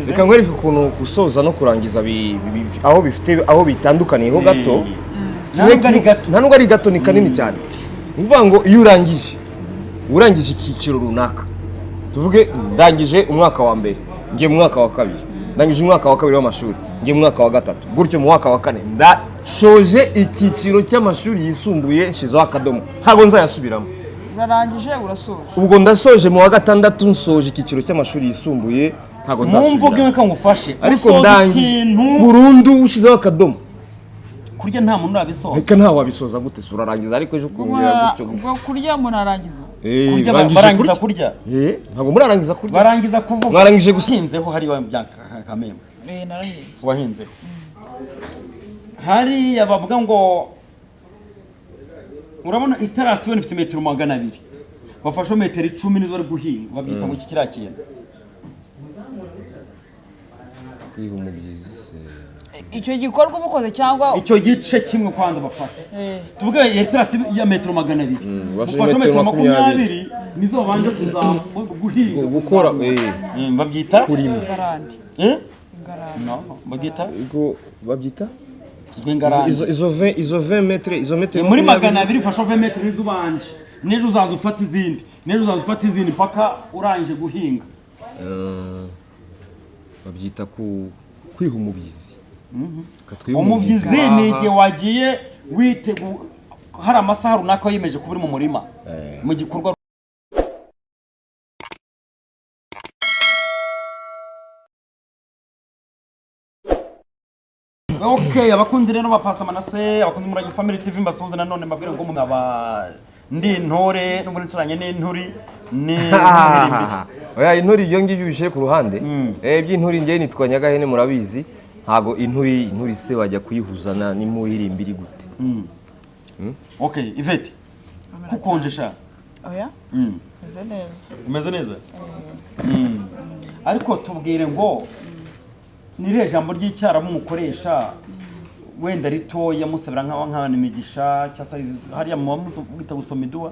reka nkwereke ukuntu gusoza no kurangiza aho bifite aho bitandukaniye ho gato nta nubwo ari gato ni kanini cyane uvuga ngo iyo urangije icyiciro runaka tuvuge ndangije umwaka wa mbere ngiye mu mwaka wa kabiri ndangije umwaka wa kabiri w'amashuri ngiye mu mwaka wa gatatu gutyo mu mwaka wa kane ndashoje icyiciro cy'amashuri yisumbuye nshizeho akadomo ntabwo nzayasubiramo urarangije urasoje ubwo ndasoje mu wa gatandatu nsoje icyiciro cy'amashuri yisumbuye ntabwo nzasubiramo mumvuge mwe ngufashe ariko ndangije burundu ushizeho akadomo kurya nta muntu urabisoza reka nta wabisoza gute se urarangiza ariko ejo kumbwira gutyo ubwo kurya umuntu arangiza kurya barangiza kurya ntabwo murarangiza kurya barangiza kuvuga mwarangije guhinzeho hari wa Kamembe narahinze wahinzeho hari abavuga ngo urabona itarasi we ifite metero 200 bafashe metero 10 nizo bari guhinga babyita ngo iki kirakenda kwihumuriza icyo gikorwa mukoze cyangwa icyo gice kimwe kwanza bafashe tuvuga itarasi ya metero 200 bafashe metero 20 nizo banje guhinga gukora babyita kurima ingarandi no babyita babyita izo 20 metre izo metero muri 200 fasha 20 metre nizo banje nejo uzaza ufata izindi paka urangije guhinga babyita kwihumubiza umubyizi ni igihe wagiye hari amasaha runaka yimeje kuba uri mu murima mu gikorwa okay abakunzi rero ba Pastor Manase abakunzi muri Family TV mbasuhuza nanone mbabwire ngo mwaba ndi intore n'ubundi ncuranye n'inturi ni oya inturi ibyo ngibyo bishye ku ruhande by'inturi ngiye nitwa Nyagahene murabizi ntago inturi se bajya kuyihuzana n'imuhirimbiri gute okay Ivete kukonjesha oya neza umeze neza ariko tubwire ngo nire jambo ry'icyara mukoresha wenda ritoya musabira nk'abana imigisha cyasa hariya mu bita gusoma iduwa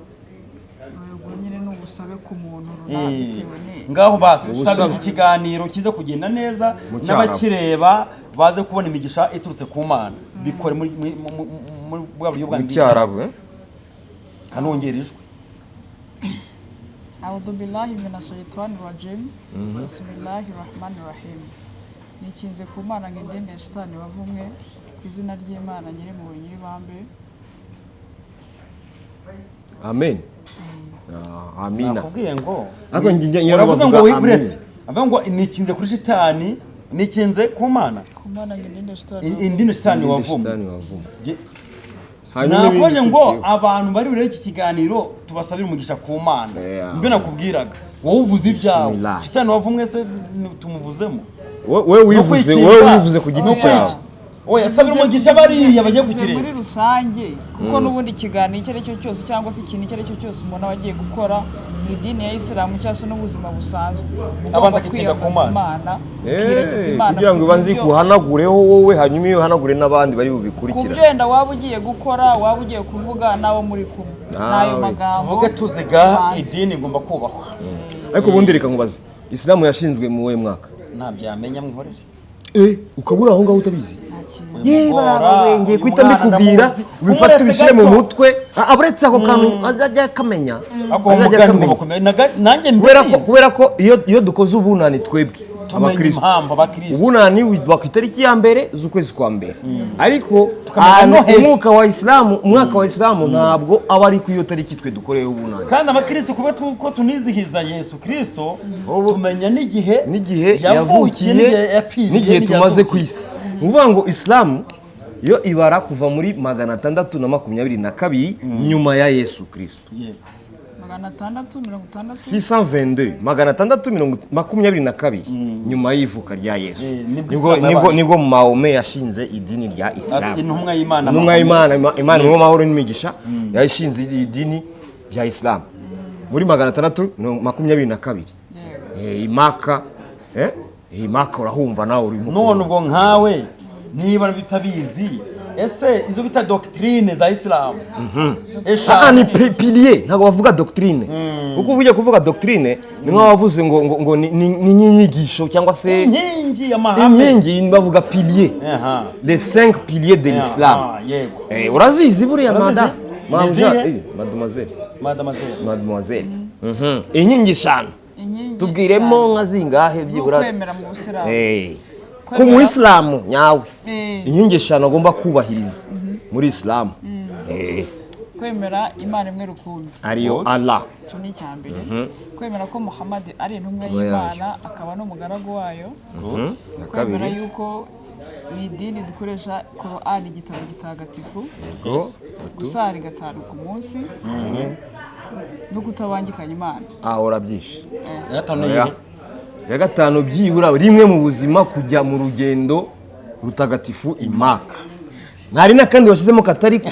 nyine n'ubusabe ku muntu runaka bitewe ngaho basi usaba iki kiganiro kize kugenda neza n'abakireba baze kubona imigisha iturutse ku Mana bikore muri bwa buryo bwa cyarabu kanongera ijwi A'udhu billahi minash shaitani rajim Bismillahir rahmanir rahim Nikinze ku Mana ngende shitani bavumwe ku izina ry'Imana nyiri mu nyiri bambe Amen Amina nakubwiye ngo ako njye uravuga ngo wibretse avuga ngo nikinze kuri shitani nikinze ku Mana ngende shitani indine shitani wavumwe hanyuma nakoje ngo abantu bari burebe iki kiganiro tubasabira umugisha ku Mana mbe nakubwiraga wowe uvuze ibyawe shitani wavumwe se tumuvuzemo wowe wivuze ku giti cyawe oya sabira umugisha bariya bagiye gukireba muri rusange kuko nubundi kiganiro icyo aricyo cyose cyangwa se ikintu icyo aricyo cyose umuntu abagiye gukora mu idini ya Islam cyangwa se n'ubuzima busanzwe abanda kikinga ku Mana kugira ngo ibanze kuhanagureho wowe hanyuma iyo hanagure n'abandi bari bubikurikira kubyenda waba ugiye gukora waba ugiye kuvuga nawo muri kumwe nayo magambo tuvuge tuziga idini ngomba kubahwa ariko ubundi reka nkubaze Islam yashinzwe mu we mwaka ntabyamenya mwihorere ukabura aho ngaho utabizi yeba ngiye kwita mbikubwira bifata bishire mu mutwe aburetse ako kantu azajya kamenya nanjye kubera ko iyo dukoze ubunani twebwe abakristo ubunani witwa ku itariki ya mbere z'ukwezi kwa mbere ariko umwaka wa Islamu ntabwo aba ari ku iyo tariki twe dukoreye ubunani kandi abakristo kuba ko tunizihiza Yesu Kristo tumenya n'igihe yavukiye n'igihe tumaze ku isi uvuga ngo Islamu yo ibara kuva muri 622 nyuma ya Yesu Kristo 622 nyuma y'ivuka rya Yesu nibwo Mahome yashinze idini rya Islam intumwa y'Imana Imana mu mahoro n'imigisha yashinze idini rya Islam muri 622 Imaka urahumva nawe uri none ubwo nkawe niba bitabizi ese izo bita doctrine za Islam ni pilier ntabwo bavuga doctrine kuko uvuye kuvuga doctrine ni nkaho wavuze ngo ni inyigisho cyangwa se inkingi y'amahame inkingi bavuga pilier les 5 piliers de l'islam urazizi buriya mademoiselle inkingi eshanu tubwiremo nka zingahe byibura kwemera mu Busilamu ku Muislamu nyawe inkingi eshanu agomba kubahiriza muri Islam kwemera Imana imwe rukundo ariyo Allah cyo ni cyambere kwemera ko Muhammad ari intumwa y'Imana akaba n'umugaragu wayo kwemera yuko ni idini dukoresha Qur'an igitabo gitagatifu gusara 5 ku munsi no kutabangikanya Imana urabyishe ya gatanu byibura rimwe mu buzima kujya mu rugendo rutagatifu Imaka ntari nakandi washyizemo katariko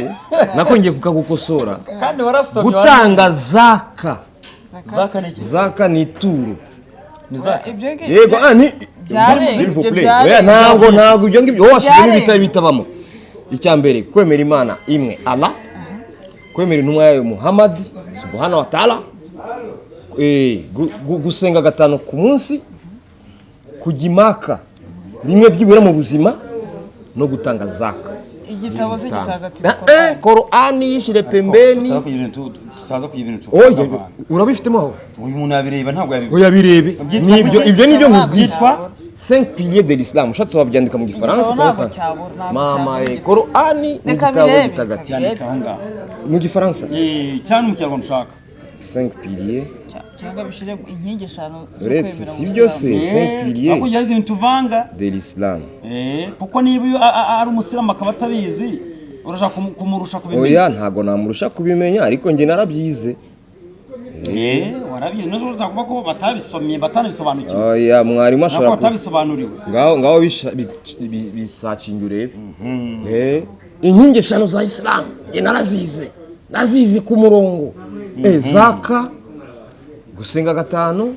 nakongeye kukagukosora kandi warasomye gutanga zaka ni ituro yego ntabwo ibyo ngibyo washyizemo ibitari bitabamo icyambere kwemera Imana imwe Allah kwemera intumwa yayo Muhammad subhanahu wa ta'ala gusenga 5 ku munsi kujya Imaka rimwe byibura mu buzima no gutanga zaka igitabo se gitagatifu Qur'an yishire pembeni tutaza kugira ibintu urabifitemo aho uyu muntu yabireba ntabwo yabireba yabirebe ibyo nibyo nkubwitwa 5 piliers de l'islam ushatse wabyandika mu gifaransa cyangwa mama Qur'an ni igitabo gitagatifu mu gifaransa cyane mu kinyarwanda ushaka 5 piliers cyangwa bishire inkingi eshanu uretse si byose 5 piliers ako yazi tuvanga de l'islam kuko niba ari umusiramu akaba atabizi urashaka kumurusha kubimenya oya ntago namurusha kubimenya ariko nge narabyize warabyize n'ejo uza kuvuga ko batabisomye batanabisobanukiwe oya mwarimu ashobora ko batabisobanuriwe ngaho bisacinga urebe inkingi eshanu za Islam nge nazize ku murongo zaka gusenga 5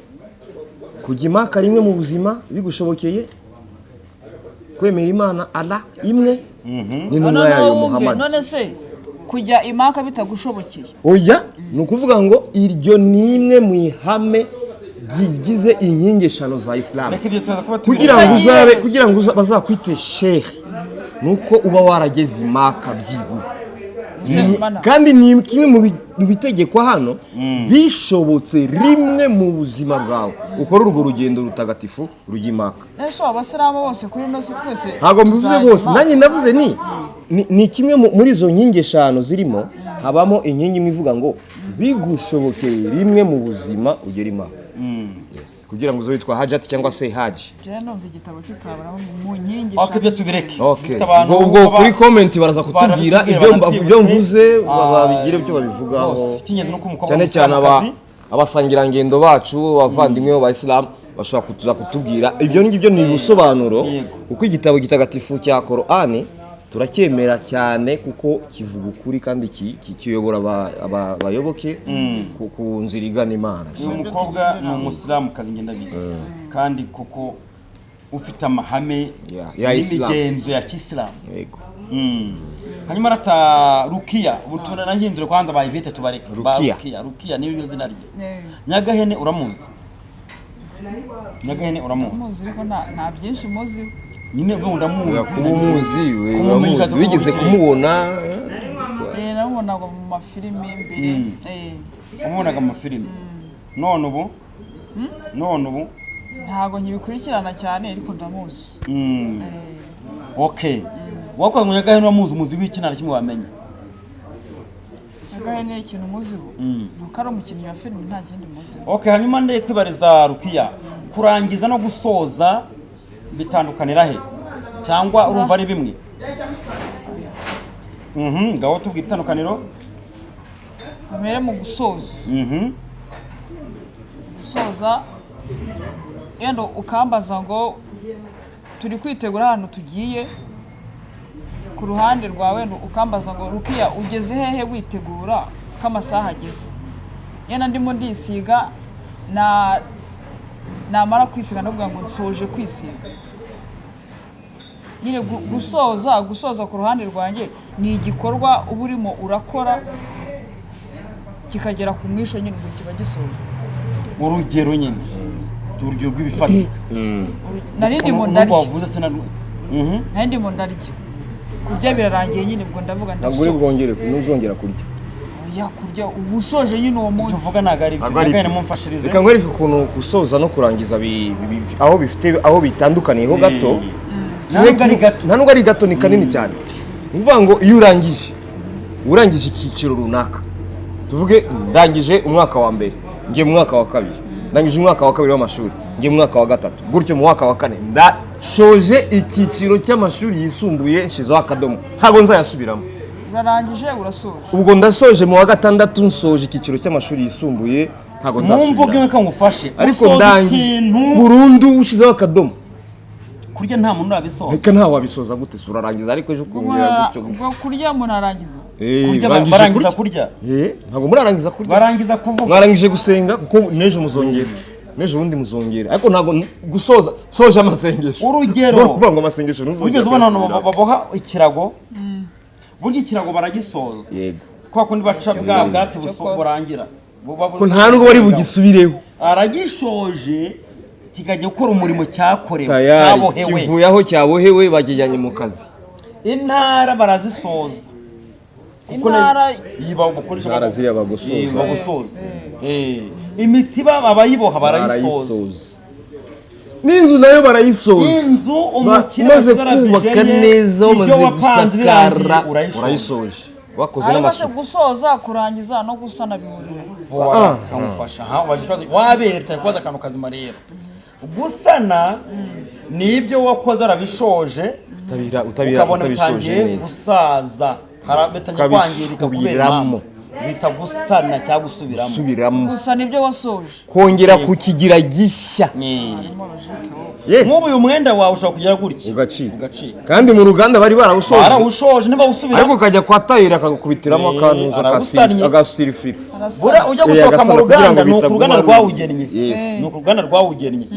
kujya Imaka rimwe mu buzima bigushobokeye kwemera Imana Allah imwe n'intumwa yayo Muhammad none se kujya Imaka bitagushobokeye oya ni ukuvuga ngo iryo ni imwe mu ihame gigize inkingi eshanu za Islam kugira ngo bazakwite sheikh nuko uba warageze Imaka byibura kandi ni kimwe mu bitegekwa hano bishobotse rimwe mu buzima bwawe ukora urwo rugendo rutagatifu rujya Imaka ese abasiramu bose kuri no si twese ntabwo mbivuze bose nanjye navuze ni kimwe muri izo nkingi eshanu zirimo habamo inkingi imwe ivuga ngo bigushobokeye rimwe mu buzima ugera Imaka kugira ngo uzitwa hajati cyangwa se haji je numva igitabo kitabara mu nkingi ibyo tubireke ubwo kuri comment baraza kutubwira ibyo mvuze babigire byo babivugaho cyane cyane abasangirangendo bacu bavandimwe ba Islam bashobora kutuza kutubwira ibyo ngibyo ni ubusobanuro kuko igitabo gitagatifu cya Qur'an turacyemera cyane kuko kivuga ukuri kandi kiyobora abayoboke ku nzira igana Imana umukobwa ni umusiramu kazi ngenda bizi kandi kuko ufite amahame y'imigenzo ya Kisilamu yego hanyuma rata Rukiya ubutuna nahindure kwanza bayivite tubareke Rukiya niyo zina rye Nyagahene uramuzi ariko nta byinshi muzi nyine ndamuzi kuba umuzi wigeze kumubona namubonaga mu mafilimi imbere umubonaga mu mafilimi none ubu ntago nkibikurikirana cyane ariko ndamuzi okay wakora mu Nyagahene uramuzi umuzi w'ikina kimwe wamenye Nyagahene ikintu umuziho nuko ari umukinnyi wa filimi nta kindi muzi okay hanyuma ndeye kwibariza Rukiya kurangiza no gusoza bitandukanira he cyangwa urumva ari bimwe ngaho tubwira itandukaniro kamere mu gusoza gusoza yendo ukambaza ngo turi kwitegura hano tugiye ku ruhande rwawe ukambaza ngo Rukiya ugeze hehe witegura ko amasaha ageze yena ndimo ndisiga namara kwisiga ndavuga ngo nsoje kwisiga nyine gusoza ku ruhande rwanjye ni igikorwa uba urimo urakora kikagera ku mwisho nyine ngo kiba gisoje. Urugero nyine urugero rw'ibifatika narindi mu ndarya narindi mu ndarya kurya birarangiye nyine ubwo ndavuga ndasoje ntabwo bwongere ntuzongera kurya kurya ubusoje nyine uwo munsi uvuga nagari byo mumfashirize. Reka nkwereke ukuntu gusoza no kurangiza aho bifite aho bitandukaniye ho gato ntabwo ari gato ni kanini cyane. Uvuga ngo iyo urangije icyiciro runaka, tuvuge ndangije umwaka wa mbere ngiye mu mwaka wa kabiri, ndangije umwaka wa kabiri w'amashuri ngiye mu mwaka wa gatatu, gutyo mu mwaka wa kane ndashoje icyiciro cy'amashuri yisumbuye nshizeho akadomo ntabwo nzayasubiramo. urarangije urasoje ubwo ndasoje mu wa gatandatu nsoje icyiciro cy'amashuri yisumbuye ntabwo nzasubiramo. Mumvuge nka ngufashe ariko ndangije burundu ushizeho akadomo kurya nta muntu urabisoza. Reka nta wabisoza gute urarangiza ariko ejo kongera gutyo ubwo kurya munarangiza kurya barangiza kurya ntabwo murarangiza kurya barangiza kuvuga mwarangije gusenga kuko nejo muzongera nejo bundi muzongera ariko ntabwo gusoza soje amasengesho. Urugero kuvuga ngo amasengesho ugeze ubona baboha ikirago burya ikirago baragisoza yego kwa kundi baca bwa bwatsi burangira ko nta nubwo bari bugisubireho aragishoje kikajya gukora umurimo cyakorewe cyabohewe kivuye aho cyabohewe bakijyanye mu kazi. Intara barazisoza intara intara ziriya bagusoza imitiba abayiboha barayisoza n'inzu nayo barayisoza. inzu umukire umaze kubaka neza umaze gusakara urayisoje wakoze n'amasuku. gusoza kurangiza no gusana bihurira kamufasha waberta kubaza akantu kazima rero gusana nibyo wakoze arabishoje ukabona utangiye gusaza harabetanye kwangirika kubiramo bita gusana cyangwa gusubiramo. gusana ibyo wasoje kongera kukigira gishya. nk'ubu uyu mwenda wawe ushobora kugera gutya ugacika kandi mu ruganda bari barawushoje niba usubira ariko ukajya kwa tayeri akagukubitiramo akantu agasirifira ujya gusohoka mu ruganda ni uruganda rwawugennye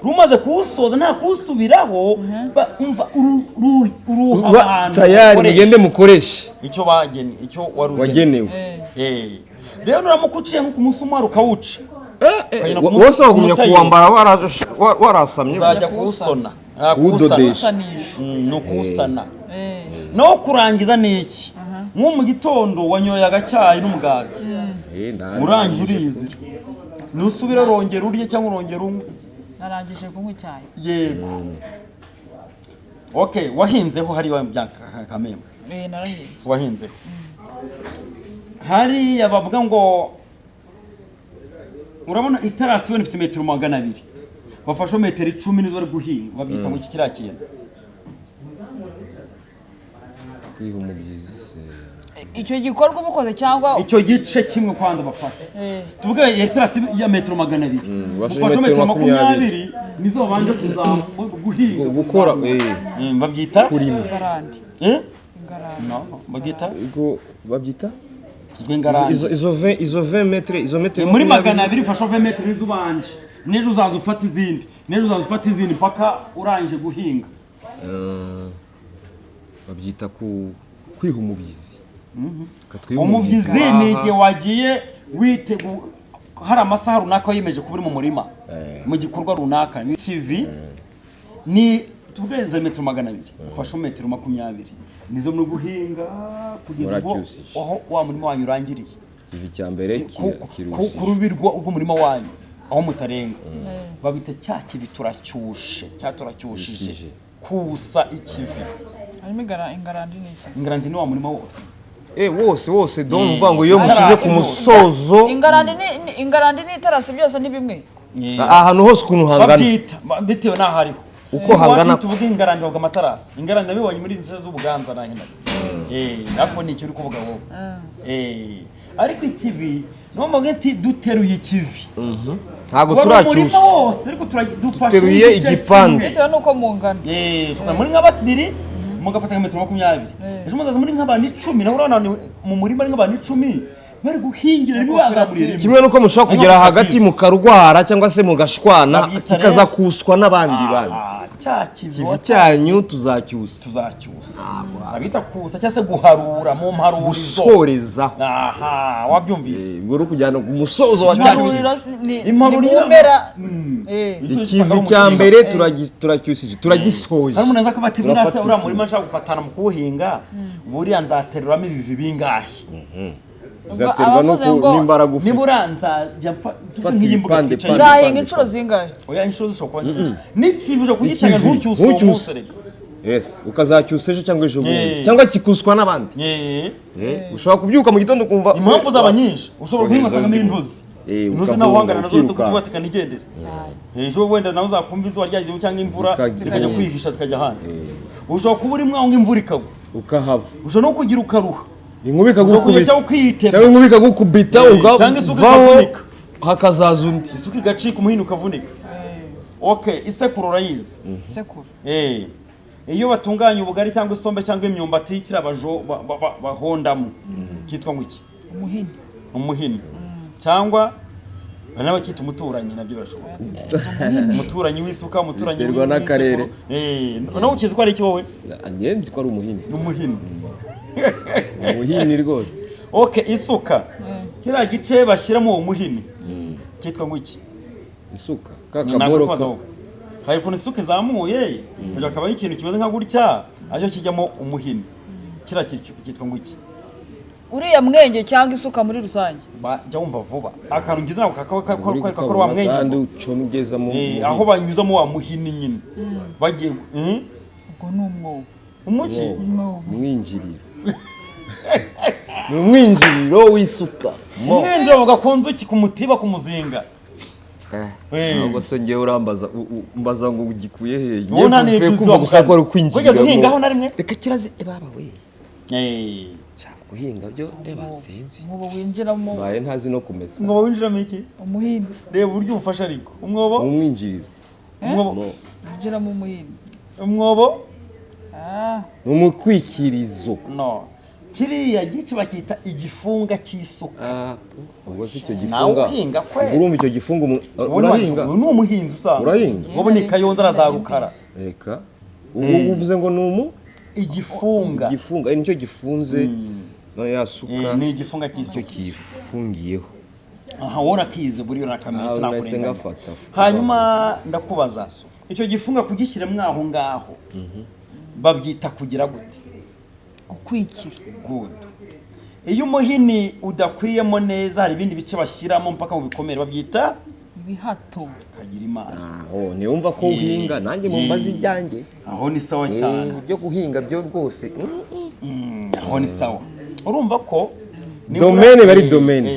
rumaze kuwusoza nta kuwusubiraho uruha tayari mugende mukoreshe icyo bagennye icyo wagenewe. rero nuramuka uciye nko ku munsi umwe ukawuca wose wagumye kuwambara warasamye uzajya kuwusona uwudodesha ni ukuwusana no kurangiza ni iki nko mu gitondo wanyoye agacyayi n'umugati urangije urizira nusubira rongera urye cyangwa urongera unywe. narangije kunywa icyayi yego okay wahinzeho hariya Kamembe narahinze wahinzeho hariya bavuga ngo urabona iterasi ifite metero 200 bafashe metero 10 nizo bari guhinga babyita mu kiriya kintu kwiha umubyizi. icyo gikorwa umukoze cyangwa icyo gice kimwe kwanza bafashe tuvuga iterasi ya metero 200 bafashe metero 20 nizo babanje guhinga gukora babyita kurima ingarandi no babyita babyita izo 20 metre muri 200 ufashe 20 metre n'izubanje nejo uzaza ufata izindi paka urangije guhinga babyita kwiha umubyizi. umubyizi ni igihe wagiye hari amasaha runaka yemeje kuba uri mu murima mu gikorwa runaka ni kivi ni tugenze metero 200 ufashe metero 20 nizo muri guhinga kugeza aho wa murima wanyu urangiriye kivi cya mbere kirushije kurubirwa umurima wanyu aho mutarenga babita cya kivi turacyushije kusa ikivi. harimo ingarandi n'iki ingarandi ni wa murima wose wose mvuga ngo iyo mushije ku musozo ingarandi n'iterasi byose ni bimwe ahantu hose ukuntu hangana babyita bitewe n'aho hariho uko hangana. tuvuga ingarandi bavuga amatarasi ingarandi nabibonye muri nzira z'ubuganza nahina nako ni icyo uri kuvuga wowe ariko ikivi no ati duteruye ikivi ntabwo turacyusa duteruye igipande bitewe n'uko mungana muri nka babiri mugafata nka metero 20 ejo muzaza muri nk'abantu 10 naho urabona mu murima ari nk'abantu 10 bari guhingira rimwe bazamuriye rimwe kimwe nuko mushobora kugera hagati mukarwara cyangwa se mugashwana kikaza kuswa n'abandi bandi kivu cyanyu tuzacyusa abita kusa cyangwa se guharura mu mparurizo gusoreza wabyumvise ubwo uri kujyana ku musozo wa cyacu impera ikivi cya mbere turacyusije turagisoje hari umuntu aza akaba ati burase uriya murima nshaka gupatana mu kuwuhinga buriya nzateruramo ibivi bingahe uzaterwa n'imbaraga ufite nibura nzajya nk'imbuga nzahinga inshuro zingahe oya inshuro zishobora kuba nyinshi n'ikivi uje kugitanga ntucyuse uwo munsi reka yes ukazacyusa ejo cyangwa ejo bundi cyangwa kikuswa n'abandi ushobora kubyuka mu gitondo ukumva impamvu zaba nyinshi ushobora guhinga usangamo intuzi intuzi nawe uhangana nazo zo kutubatika nigendere ejo wenda nawe uzakumva izuba ryagize cyangwa imvura zikajya kwihisha zikajya ahandi ushobora kuba uri mwaho nk'imvura ikagwa ukahava ushobora no kugira ukaruha inkuba ikagukubita cyangwa inkuba ikagukubita ukavaho hakazaza undi isuka igacika umuhini ukavunika isekuru urayizi isekuru iyo batunganya ubugari cyangwa isombe cyangwa imyumbati kiriya bahondamo cyitwa ngo iki umuhini cyangwa nawe cyita umuturanyi nabyo birashoboka umuturanyi w'isuka umuturanyi biterwa n'akarere nawe ukizi ko ari iki wowe ngenzi ko ari umuhini umuhini rwose isuka kiriya gice bashyiramo uwo muhini cyitwa ngo iki isuka kakaboroka hari ukuntu isuka izamuye akaba ari ikintu kimeze nka gutya aricyo kijyamo umuhini kiriya cyitwa ngo iki uriya mwenge cyangwa isuka muri rusange jya wumva vuba akantu ngize nako kakwereka ko wa mwenge aho banyuzamo wa muhini nyine bagiye ubwo ni umwobo umuki umwinjiriro ni umwinjiriro w'isuka umwinjiriro bavuga ku nzuki ku mutiba ku muzinga ntabwo se ngewe urambaza mbaza ngo ugikuye hehe ngewe mvuye kumva gusa ko ari ukwinjirira kugeza uhingaho na rimwe reka kirazi baba we guhinga byo sinzi umwobo winjiramo baye ntazi no kumesa umwobo winjiramo iki umuhini reba uburyo ubufasha ariko umwobo umwinjiriro winjiramo umuhini umwobo ni umukwikirizo kiriya gice bakita igifunga cy'isuka ubwo si icyo gifunga urumva icyo gifunga urahinga ni umuhinzi usanga urahinga wowe ni kayonza arazarukara reka ubu uvuze ngo ni igifunga nicyo gifunze no yasuka ni igifunga cy'isuka kifungiyeho wowe akize buriyo nakamese nakurenganya hanyuma ndakubaza icyo gifunga kugishyiramo aho ngaho babyita kugira gute gukwikira good iyo umuhini udakwiyemo neza hari ibindi bice bashyiramo mpaka mu bikomere babyita ibihato kagira imana ni wumva ko uhinga nanjye mumbaza ibyanjye aho ni sawa cyane byo guhinga byo rwose aho ni sawa urumva ko domene bari domene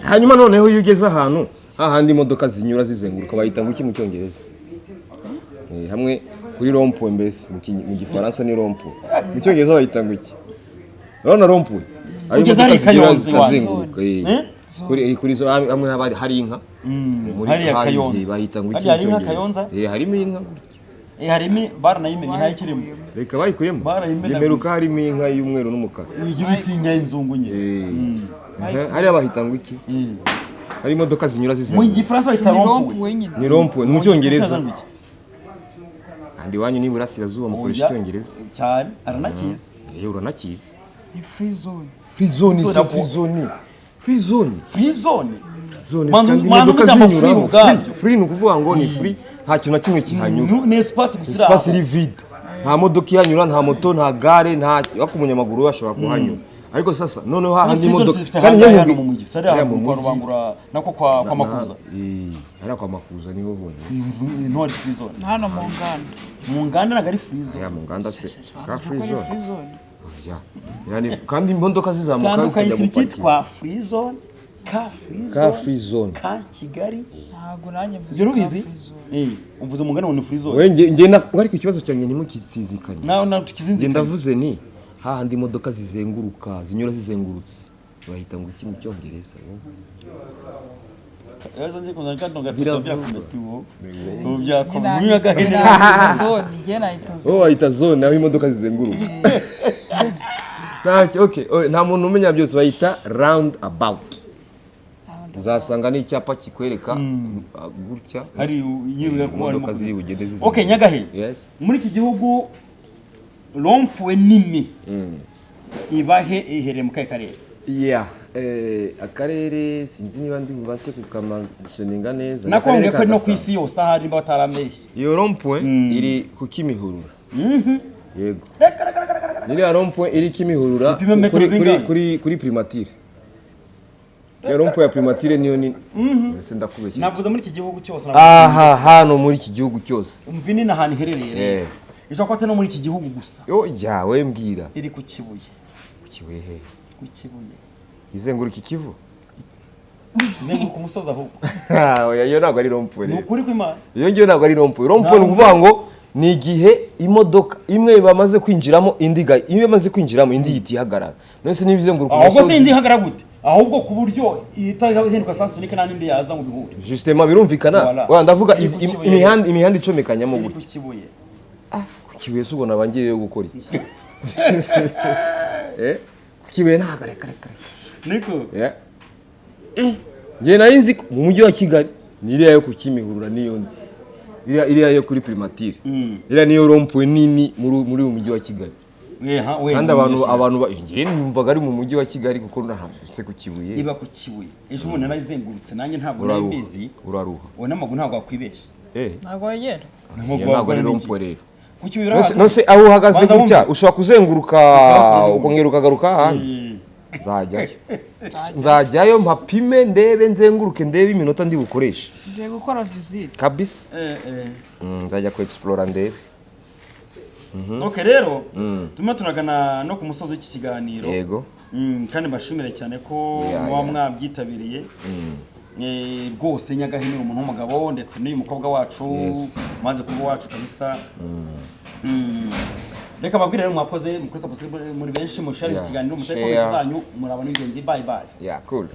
hanyuma noneho iyo ugeze ahantu hahandi imodoka zinyura zizenguruka bahita ngo iki mu cyongereza hamwe kuri rompo mbese mu gifaransa ni rompo mu cyongereza bahita ngo iki urabona rompo ayo imodoka zinyura zikazenguruka kuri zo hamwe haba hari inka hari Kayonza bahita ngo iki hari inka Kayonza harimo inka harimo baranayimenye nta ikirimo reka bayikuyemo yemeruka harimo inka y'umweru n'umukara iyo biti inka y'inzungu nye hari abahita ngo iki hari imodoka zinyura mu zizenguruka gifaransa bahita rompo ni rompo mu cyongereza kandi wanyu ni burasirazuba mukoresha icyongereza cyane aranakiza uranakiza ni free zone free zone kandi imodoka zinyuraho free ni ukuvuga ngo ni free nta kintu na kimwe kihanyura ni espace gusa espace iri vide nta modoka ihanyura nta moto nta gare nta umunyamaguru bashobora kuhanyura ariko sasa noneho hahandi imodoka kandi yewe mu mugisari mu rubangura nako kwa makuza ari kwa makuza niho hone no free zone hano mu nganda nagari free zone mu nganda se ka free zone yani kandi imodoka zizamuka zikajya gupakira free zone ka free zone ka Kigali ntago nanjye mvuze ka free zone umvuze mu nganda ni free zone we ngenda ariko ikibazo cyanjye nimo kisizikanye naho tukizinze ndavuze ni hahandi imodoka zizenguruka zinyura zizengurutse bahita ngo iki mu cyongereza yaza ndi kuzana kandi ngatatu byakometiwo ubyakomye gahene zone igena ita zone ahita zone aho imodoka zizenguruka nta muntu umenya byose bayita round about. Uzasanga ni icyapa kikwereka gutya hari yiwe ku imodoka ziri bugende zizi. Okay, Nyagahe. Yes. Muri iki gihugu rompwe nini ibahe ihereye mu karere? Yeah, akarere sinzi niba ndi bubashe kukamashoninga neza. Nakwambye ko no kwisi yose ahari mba batarameshye. Iyo rompwe iri ku Kimihurura. Yego. Iri rompwe iri Kimihurura kuri primature. Iyo rompwe ya primature niyo nini. Ese ndakubeshye. Navuze muri iki gihugu cyose. Aha, hano muri iki gihugu cyose. Umvini na hano iherereye. Ishaka ko no muri iki gihugu gusa. Yo yawe mbwira. Iri ku Kibuye. Ku Kibuye he? Ku Kibuye. Izenguruka Ikivu. Izenguruka umusozi ahubwo. Oya, iyo ntabwo ari rompwe rero. Nukuri kw'Imana. Iyo ngiyo ntabwo ari rompwe. Rompwe ni ukuvuga ngo ni igihe imodoka imwe bamaze kwinjiramo indi yitihagarara. None nibizenguruka umusozi. Ahubwo indi hagarara gute? Ahubwo ku buryo itahinduka sansinike nta nindi yaza mu bihugu. Justement birumvikana. Wa ndavuga imihanda icomekanyamo gute. Ku Kibuye. Ku Kibuye se ubona bangiye yo gukora iki? Ku Kibuye ntabwo reka. Niko. Nge nayinzi mu mujyi wa Kigali ni iriya yo ku Kimihurura niyo nzi. Iriya yo kuri primature. Iriya niyo rompwe nini muri uyu mujyi wa Kigali. Kandi abantu nge numvaga ari mu mujyi wa Kigali kuko nahambise ku Kibuye. Iba ku Kibuye. Ejo umuntu narizengurutse nanjye ntabwo nabizi. Uraruha. Wowe n'amaguru ntabwo akwibeshye. Ntabwo yegera. Ntabwo ari rompwe rero. Ku Kibuye urahazi. Nose aho uhagaze gutya ushobora kuzenguruka ukongera ukagaruka ahandi. Nzajyayo mpapime ndebe nzenguruke ndebe iminota ndi bukoresha. Ngiye gukora visite. Kabisa. Nzajya ku explore ndebe. Okay rero tuma turagana no ku musozo w'iki kiganiro. Yego. Kandi bashimire cyane ko muba mwabyitabiriye. Rwose Nyagahe ni umuntu w'umugabo ndetse n'uyu mukobwa wacu maze kuba wacu kabisa. Reka babwire rero mwakoze mukoze muri benshi mushari ikiganiro mutekano zanyu murabona ingenzi bye bye. Yeah, cool.